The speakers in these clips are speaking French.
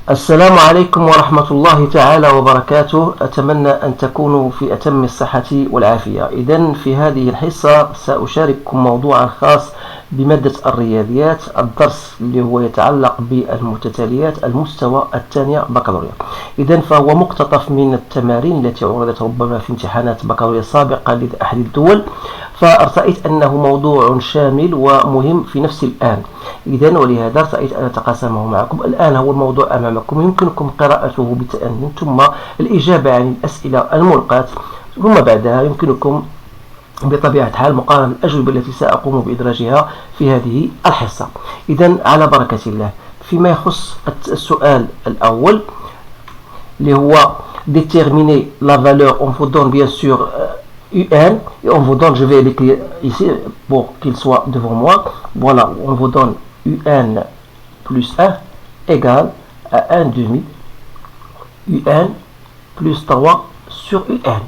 السلام عليكم ورحمة الله تعالى وبركاته. أتمنى أن تكونوا في أتم الصحة والعافية. إذن في هذه الحصة سأشارككم موضوعا خاص بمادة الرياضيات، الدرس اللي هو يتعلق بالمتتاليات المستوى الثانية بكالوريا. إذن فهو مقتطف من التمارين التي عرضت ربما في امتحانات بكالوريا سابقة لأحد الدول، فرأيت أنه موضوع شامل ومهم في نفس الآن. إذن ولهذا رأيت أن أتقاسمه معكم. الآن هو الموضوع أمامكم، يمكنكم قراءته بتأني ثم الإجابة عن الأسئلة الملقاة، ثم بعدها يمكنكم بطبيعة الحال مقارنة الأجوبة التي سأقوم بإدراجها في هذه الحصة. إذن على بركة الله. فيما يخص السؤال الأول اللي هو déterminer la valeur, on vous donne bien sûr UN et on vous donne, je vais l'écrire ici pour qu'il soit devant moi. Voilà, on vous donne UN plus 1 égale à 1 demi UN plus 3 sur UN.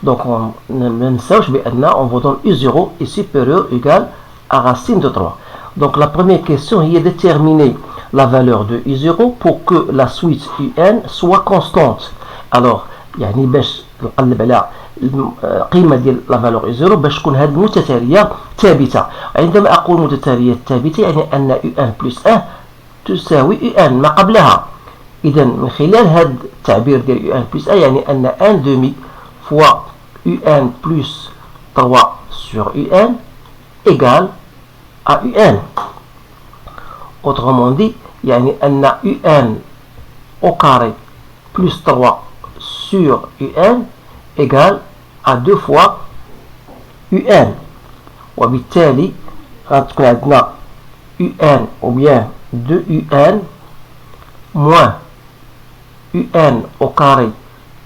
Donc on vous donne U0 est supérieur ou égal à racine de 3. Donc la première question est de déterminer la valeur de U0 pour que la suite UN soit constante. Alors يعني باش نقلب على القيمة ديال لا فالور U0 باش تكون هذه المتتالية ثابتة. عندما أقول متتالية ثابتة يعني أن UN plus 1 تساوي UN ما قبلها. إذا من خلال هذا التعبير ديال UN plus 1 يعني أن 1 demi fois UN plus 3 sur UN égale à UN. Autrement dit, يعني أن UN au carré plus 3 sur UN égale à 2 fois UN. وبالتالي غتكون عندنا UN ou bien 2UN moins UN au carré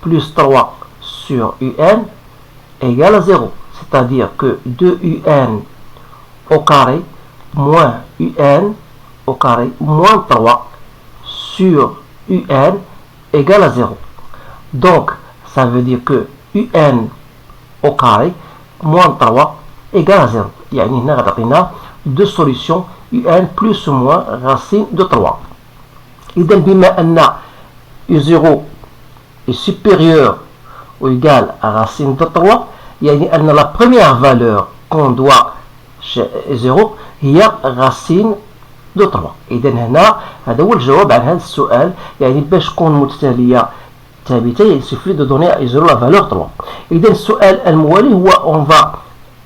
plus 3 sur UN égale à 0. C'est-à-dire que 2UN au carré moins UN au carré moins 3 sur UN égale à 0. Donc, ça veut dire que UN au carré moins 3 égale à 0. يعني هنا غتعطينا deux solutions UN plus ou moins racine de 3. إذا بما أن U0 est supérieur ou égal à racine de 3 يعني أن la première valeur qu'on doit chez 0 هي racine de 3. إذا هنا هذا هو الجواب عن هذا السؤال. يعني باش تكون متتالية ثابتة il suffit de donner à U0 la valeur 3. إذا السؤال الموالي هو on va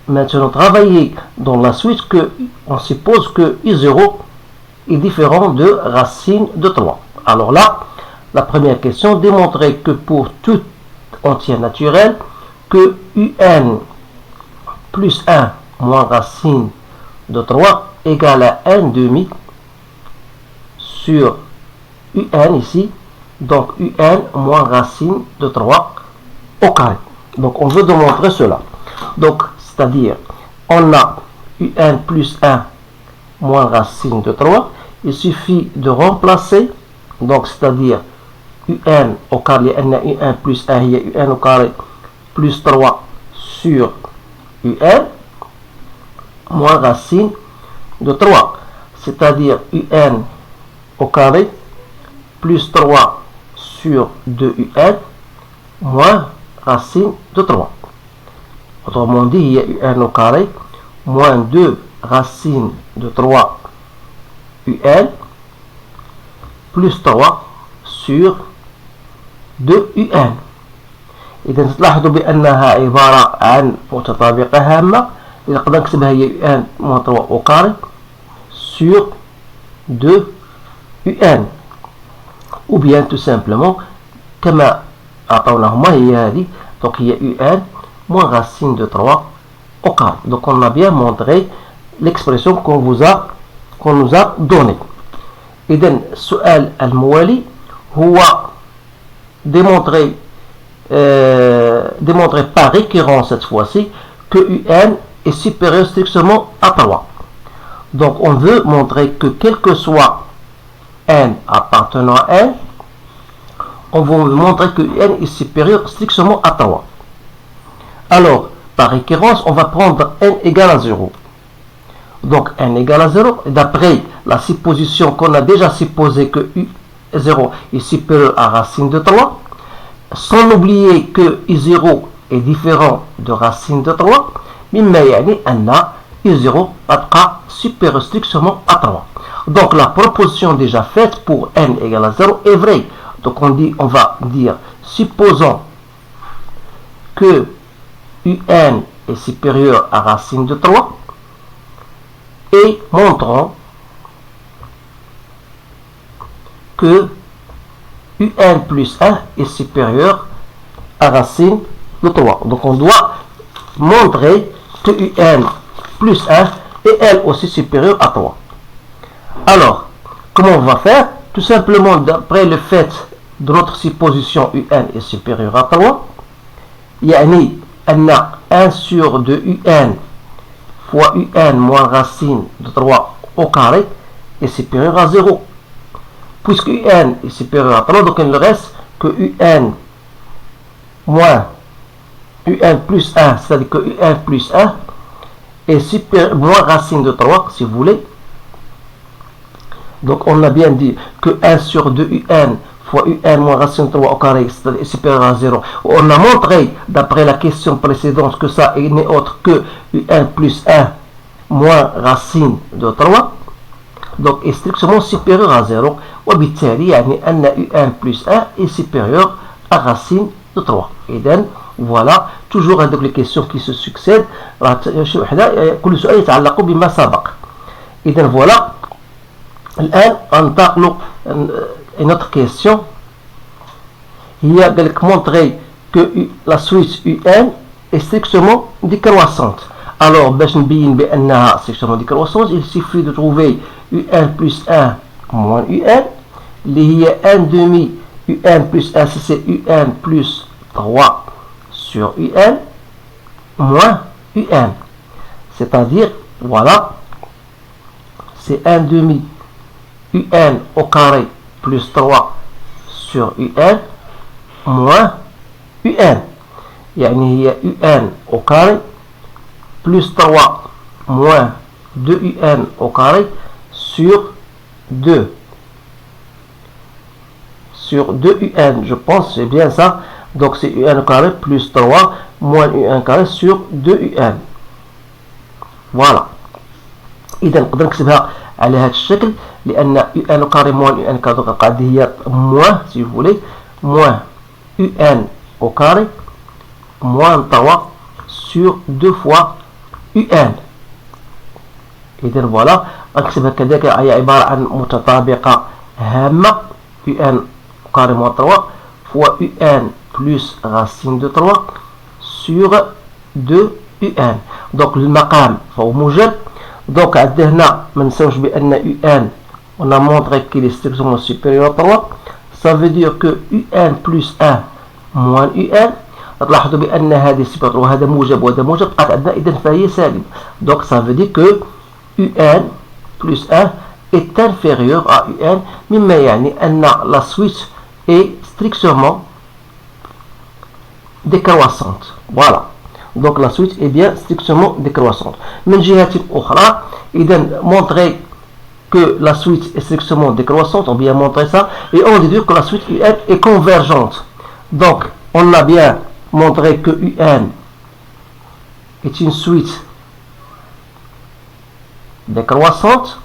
maintenant travailler dans la suite que on suppose que U0 est différent de racine de 3. Alors là, la première question, démontrer que pour toute entière naturelle que UN plus 1 moins racine de 3 égale à 1 demi sur UN ici, donc UN moins racine de 3 au carré. Donc on veut démontrer cela. Donc c'est-à-dire on a UN plus 1 moins racine de 3, il suffit de remplacer, donc c'est-à-dire UN au carré, UN plus 1 هي UN au carré plus 3 sur UN moins racine de 3, c'est-à-dire UN au carré plus 3 sur 2UN moins racine de 3. Autrement dit, il y a UN au carré moins 2 racine de 3 UN plus 3 sur 2 UN. إذا تلاحظوا بأنها عبارة عن متطابقة هامة. إذا قدرنا نكتبها هي UN moins 3 au carré sur 2 UN ou bien tout simplement كما أعطوناهما هي هذه. Donc هي UN moins racine de 3 au carré. Donc on a bien montré l'expression qu'on nous a donnée. إذن السؤال الموالي هو démontrer par récurrence cette fois-ci que UN est supérieur strictement à 3. Donc on veut montrer que quel que soit N appartenant à N, on veut montrer que N est supérieur strictement à 3. Alors, par récurrence, on va prendre N égale à 0. Donc N égale à 0, d'après la supposition qu'on a déjà supposé que 0 est supérieur à racine de 3, sans oublier que I0 est différent de racine de 3, مما يعني أن I0 تبقى supérieur strictement à 3. Donc la proposition déjà faite pour n égale à 0 est vraie. Donc on va dire, supposons que un est supérieur à racine de 3 et montrons que un plus 1 est supérieur à racine de 3. Donc on doit montrer que un plus 1 est elle aussi supérieure à 3. Alors, comment on va faire? Tout simplement, d'après le fait de notre supposition un est supérieur à 3, يعني أن 1 sur 2 un fois un moins racine de 3 au carré est supérieur à 0. Puisque un est supérieur à 3, donc il ne reste que un moins un plus 1, c'est-à-dire que un plus 1 est supérieur, moins racine de 3, si vous voulez. Donc on a bien dit que 1 sur 2 un fois un moins racine de 3 au carré est supérieur à 0. On a montré, d'après la question précédente, que ça n'est autre que un plus 1 moins racine de 3. Donc est strictement supérieur à 0. وبالتالي يعني أن un plus 1 est supérieur à racine de 3. Et donc voilà, toujours avec les questions qui se succèdent, كل سؤال يتعلق بما سبق. Et donc voilà. الآن ننتقل une autre question. هي قال لك montrer que la suite UN est strictement décroissante. Alors باش نبين بأنها strictement décroissante, il suffit de trouver UN plus 1 moins UN اللي هي 1 demi UN plus 1 c'est UN plus 3 sur UN moins UN. C'est-à-dire, voilà, c'est 1 demi UN au carré plus 3 sur UN moins UN. يعني هي UN au carré plus 3 moins 2 UN au carré sur 2. Sur 2 UN, je pense, c'est bien ça. Donc c'est UN au carré plus 3 moins UN carré sur 2 UN. Voilà. إذا نقدر نكتبها على هذا الشكل لأن UN au carré moins UN carré donc القاعدة هي moins si vous voulez moins UN au carré moins 3 sur 2 fois UN. إذا voilà نكتبها كذلك هي عبارة عن متطابقة هامة UN au carré moins 3 fois UN plus racine de 3 sur 2 UN. Donc المقام فهو موجب. Donc هنا ما نساوش بأن UN on a montré qu'il est strictement supérieur à 3. Ça veut dire que UN plus 1 moins UN تلاحظوا بأن هذه صفة وهذا موجب وهذا موجب بقات عندنا إذا فهي سالب. Donc ça veut dire que UN plus 1 est inférieur à UN مما يعني أن la suite est strictement décroissante. Voilà. Donc la suite est bien strictement décroissante. من جهة أخرى إذا montrer que la suite est strictement décroissante, on vient montrer ça, et on déduit que la suite UN est convergente. Donc on a bien montré que UN est une suite décroissante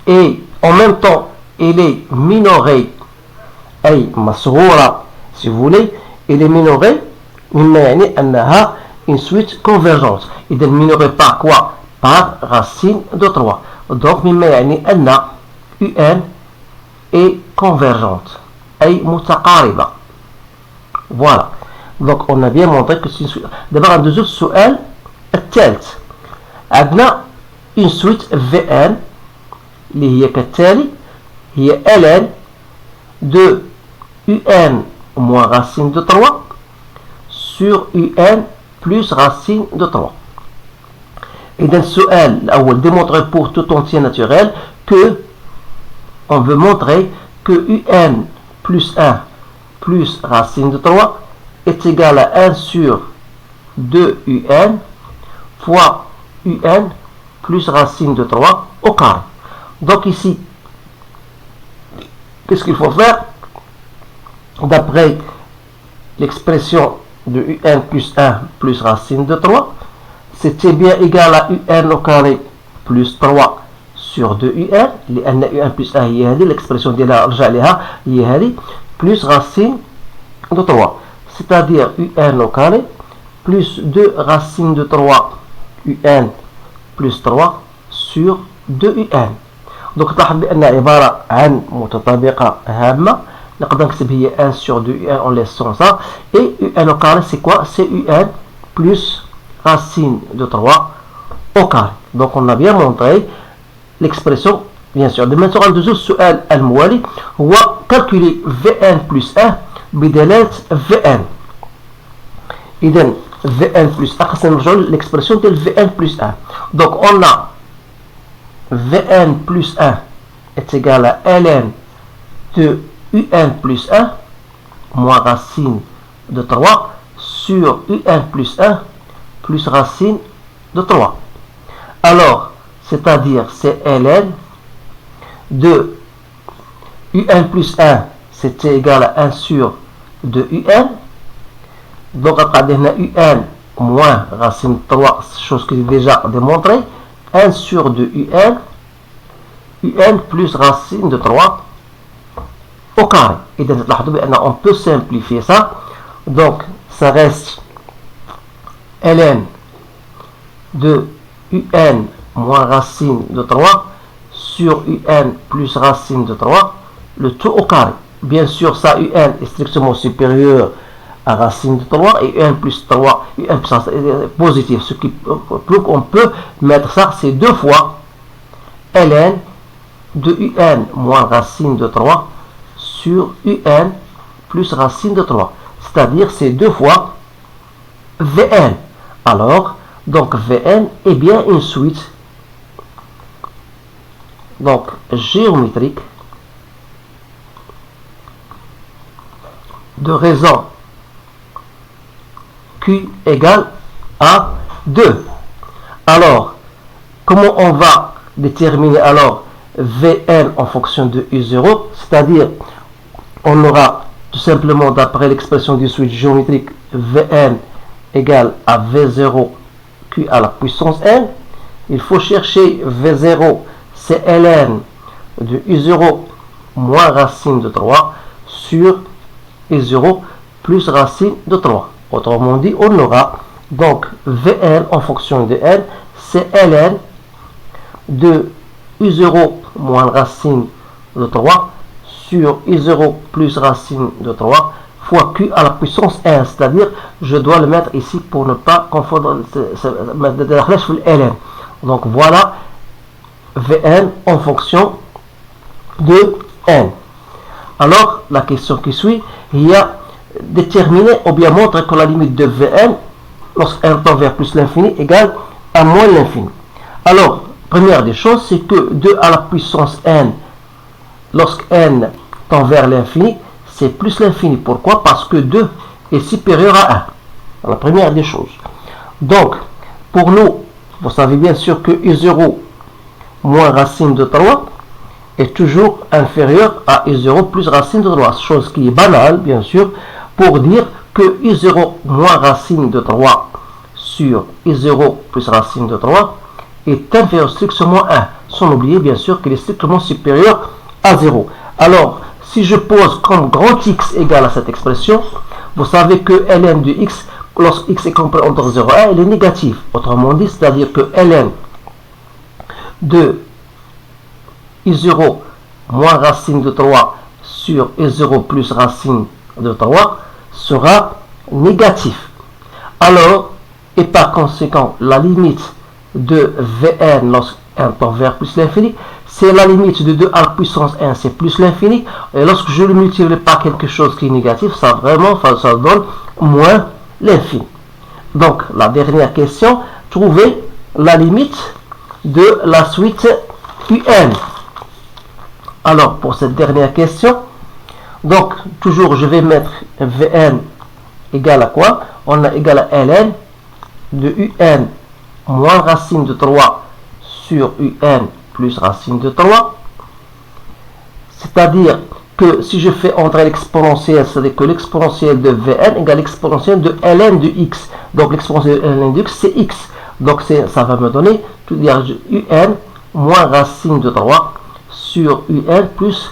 et en même temps elle est minorée أي مصغورة si vous voulez, elle est minorée مما يعني أنها une suite convergente. إذا minorée par quoi? Par racine de 3. Donc مما يعني أن UN est convergente أي متقاربة. Voilà. Donc on a bien montré que c'est une suite. D'abord ندوزو السؤال الثالث. عندنا une suite VN اللي هي كالتالي هي LN de UN moins racine de 3 sur UN plus racine de 3. Et dans ce L, on va démontrer pour tout entier naturel que on veut montrer que UN plus 1 plus racine de 3 est égal à 1 sur 2 UN fois UN plus racine de 3 au carré. Donc ici, qu'est-ce qu'il faut faire? D'après l'expression de un plus 1 plus racine de 3, c'était bien égal à un au carré plus 3 sur 2un, لأن un plus 1 هي هذه l'expression ديالها رجع لها هي هذه plus racine de 3, c'est-à-dire un au carré plus 2 racine de 3 un plus 3 sur 2un. Donc تلاحظ بأن عبارة عن متطابقة هامة. نقدر نكتب هي 1 sur 2un en laissant ça, et un au carré c'est quoi? C'est un plus racine de 3 au carré. Donc on a bien montré l'expression. bien sûr. Maintenant عنده السؤال الموالي هو calculer V1 plus 1 بدلالة V1. إذا V1 plus 1 خاصنا نرجعوا l'expression ديال V1 plus 1. Donc on a V1 plus 1 est égal à ln de UN plus 1 moins racine de 3 sur UN plus 1 plus racine de 3. Alors, c'est-à-dire c'est ln de UN plus 1, c'était égal à 1 sur 2UN. Donc, après, on a UN moins racine de 3, chose que j'ai déjà démontré. 1 sur 2UN, UN plus racine de 3 au carré. Et donc, on peut simplifier ça. Donc, ça reste ln de UN moins racine de 3 sur UN plus racine de 3, le tout au carré. Bien sûr, ça UN est strictement supérieur à racine de 3 et UN plus 3, UN plus positif. Ce qui prouve qu'on peut mettre ça, c'est 2 fois ln de UN moins racine de 3 sur UN plus racine de 3. C'est-à-dire, c'est 2 fois Vn. Alors, donc Vn est bien une suite donc géométrique de raison Q égale à 2. Alors, comment on va déterminer alors Vn en fonction de U0? C'est-à-dire, on aura tout simplement, d'après l'expression du suite géométrique, Vn égale à V0 Q à la puissance n. Il faut chercher V0, c'est ln de U0 moins racine de 3 sur U0 plus racine de 3. Autrement dit, on aura donc Vn en fonction de n, c'est ln de U0 moins racine de 3 sur I0 plus racine de 3 fois Q à la puissance 1, c'est-à-dire je dois le mettre ici pour ne pas confondre ln. Donc voilà Vn en fonction de n. Alors la question qui suit, il y a déterminer ou bien montrer que la limite de Vn lorsque n tend vers plus l'infini égale à moins l'infini. Alors première des choses, c'est que 2 à la puissance n lorsque n tend vers l'infini, c'est plus l'infini. Pourquoi? Parce que 2 est supérieur à 1. La première des choses. Donc, pour nous, vous savez bien sûr que I0 moins racine de 3 est toujours inférieur à I0 plus racine de 3. Chose qui est banale, bien sûr, pour dire que I0 moins racine de 3 sur I0 plus racine de 3 est inférieur strictement à 1. Sans oublier, bien sûr, qu'il est strictement supérieur à 0. Alors, si je pose comme grand X égale à cette expression, vous savez que ln de X, lorsque X est compris entre 0 et 1, elle est négative. Autrement dit, c'est-à-dire que ln de I0 moins racine de 3 sur I0 plus racine de 3 sera négatif. Alors, et par conséquent, la limite de Vn lorsqu'un tend vers plus l'infini, c'est la limite de 2 à la puissance 1, c'est plus l'infini. Et lorsque je le multiplie par quelque chose qui est négatif, ça vraiment, ça donne moins l'infini. Donc, la dernière question, trouver la limite de la suite UN. Alors, pour cette dernière question, donc, toujours, je vais mettre Vn égale à quoi? On a égal à ln de UN moins racine de 3 sur UN plus racine de 3. C'est-à-dire que si je fais entrer l'exponentielle, c'est-à-dire que l'exponentielle de Vn égale l'exponentielle de ln de x. Donc l'exponentielle de ln de x, c'est x. Donc ça va me donner, tout dire un moins racine de 3 sur un plus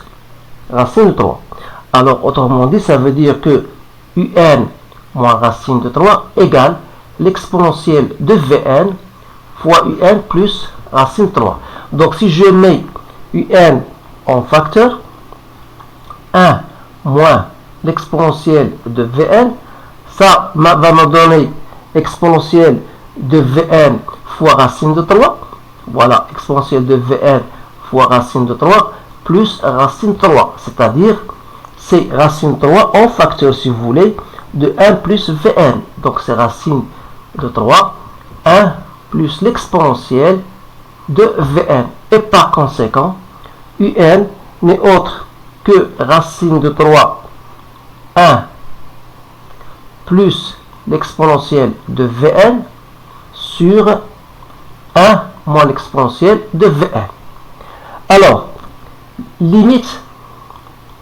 racine de 3. Alors autrement dit, ça veut dire que un moins racine de 3 égale l'exponentielle de Vn fois un plus racine de 3. Donc si je mets un en facteur, 1 moins l'exponentielle de Vn, ça va me donner exponentielle de Vn fois racine de 3. Voilà, exponentielle de Vn fois racine de 3 plus racine de 3. C'est-à-dire, c'est racine de 3 en facteur, si vous voulez, de 1 plus Vn. Donc, c'est racine de 3, 1 plus l'exponentielle de Vn. Et par conséquent, un n'est autre que racine de 3, 1 plus l'exponentielle de Vn sur 1 moins l'exponentielle de Vn. Alors, limite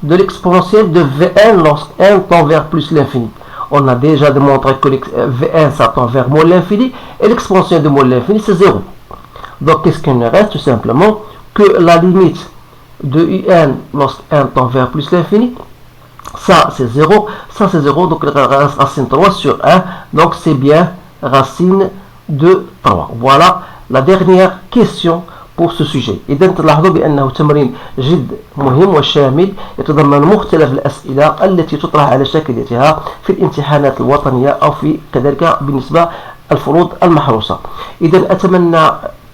de l'exponentielle de Vn lorsque n tend vers plus l'infini. On a déjà démontré que Vn ça tend vers moins l'infini et l'exponentielle de moins l'infini c'est 0. Donc qu'est-ce qu'il nous reste? Tout simplement que la limite de un lorsque n tend vers plus l'infini, ça c'est 0, ça c'est 0, donc racine 3 sur 1, donc c'est bien racine de 3. Voilà la dernière question pour ce sujet. إذا تلاحظوا بأنه تمرين جد مهم وشامل يتضمن مختلف الأسئلة التي تطرح على شاكلتها في الامتحانات الوطنية أو في كذلك بالنسبة الفروض المحروسة. إذا أتمنى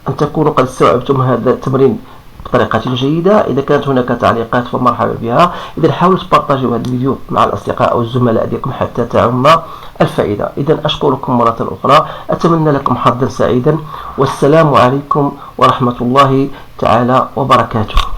أن تكونوا قد استوعبتم هذا التمرين بطريقة جيدة. إذا كانت هناك تعليقات فمرحبا بها. إذا حاولوا تبارطاجوا هذا الفيديو مع الأصدقاء أو الزملاء ديالكم حتى تعم الفائدة. إذا أشكركم مرة أخرى، أتمنى لكم حظا سعيدا، والسلام عليكم ورحمة الله تعالى وبركاته.